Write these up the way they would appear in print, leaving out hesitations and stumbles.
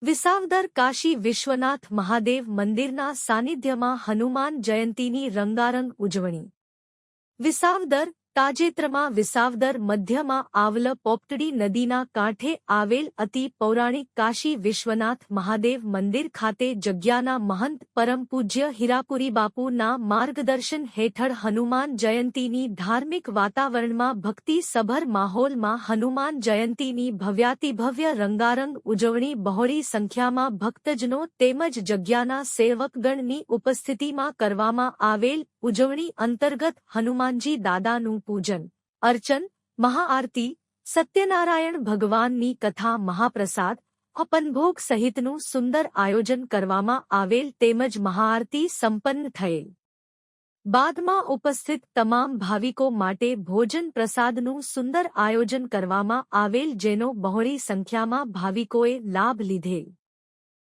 વિસાવદર કાશી વિશ્વનાથ મહાદેવ મંદિરના સાનિધ્યમાં હનુમાન જયંતીની રંગારંગ ઉજવણી. વિસાવદર તાજેતરમાં વિસાવદર મધ્યમાં આવેલ પોપટડી નદીના કાંઠે આવેલ અતિ પૌરાણિક કાશી વિશ્વનાથ મહાદેવ મંદિર ખાતે જગ્યાના મહંત પરમ પૂજ્ય હીરાપુરી બાપુના માર્ગદર્શન હેઠળ હનુમાન જયંતીની ધાર્મિક વાતાવરણમાં ભક્તિસભર માહોલમાં હનુમાન જયંતીની ભવ્યાતિભવ્ય રંગારંગ ઉજવણી બહોળી સંખ્યામાં ભક્તજનો તેમજ જગ્યાના સેવકગણની ઉપસ્થિતિમાં કરવામાં આવેલ ઉજવણી અંતર્ગત હનુમાનજી દાદાનું પૂજન, અર્ચન, મહાઆરતી, સત્યનારાયણ ભગવાનની કથા, મહાપ્રસાદ, અપનભોગ સહિતનું સુંદર આયોજન કરવામાં આવેલ તેમજ મહાઆરતી સંપન્ન થયેલ. બાદમાં ઉપસ્થિત તમામ ભાવિકો માટે ભોજન પ્રસાદનું સુંદર આયોજન કરવામાં આવેલ જેનો બહોળી સંખ્યામાં ભાવિકોએ લાભ લીધેલ.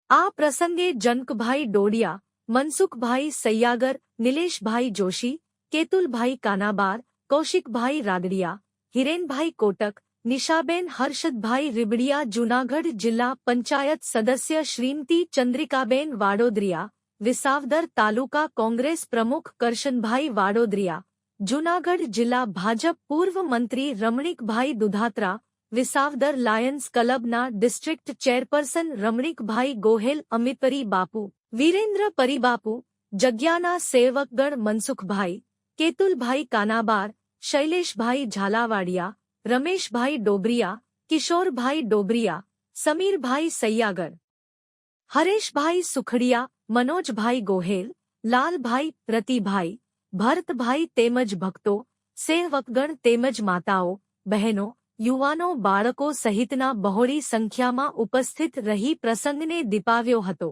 આ પ્રસંગે જનકભાઈ ડોડિયા, મનસુખભાઈ સૈયાગર, નિલેશભાઈ જોશી, કેતુલભાઈ કાનાબાર, કૌશિકભાઈ રાદડિયા, હિરેનભાઈ કોટક, નિશાબેન હર્ષદભાઈ રીબડિયા, જૂનાગઢ જિલ્લા પંચાયત સદસ્ય શ્રીમતી ચંદ્રિકાબેન વાડોદરિયા, વિસાવદર તાલુકા કોંગ્રેસ પ્રમુખ કરશનભાઈ વાડોદરિયા, જૂનાગઢ જિલ્લા ભાજપ પૂર્વ મંત્રી રમણીકભાઈ દુધાત્રા, વિસાવદર લાયન્સ ક્લબના ડિસ્ટ્રિક્ટ ચેરપર્સન રમણીકભાઈ ગોહેલ, અમિતપરી બાપુ, વીરેન્દ્ર પરિબાપુ, જગ્યાના સેવકગણ મનસુખભાઈ, કેતુલભાઈ કાનાબાર, શૈલેષભાઈ ઝાલાવાડિયા, રમેશભાઈ ડોબરિયા, કિશોરભાઈ ડોબરિયા, સમીરભાઈ સૈયાગર, હરેશભાઈ સુખડિયા, મનોજભાઈ ગોહેલ, લાલભાઈ, રતિભાઈ, ભરતભાઈ તેમજ ભક્તો, સેવકગણ તેમજ માતાઓ, બહેનો, યુવાનો, બાળકો સહિતના બહોળી સંખ્યામાં ઉપસ્થિત રહી પ્રસંગને દીપાવ્યો હતો.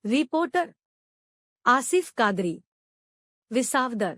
રિપોર્ટર આસિફ કાદરી, વિસાવદર.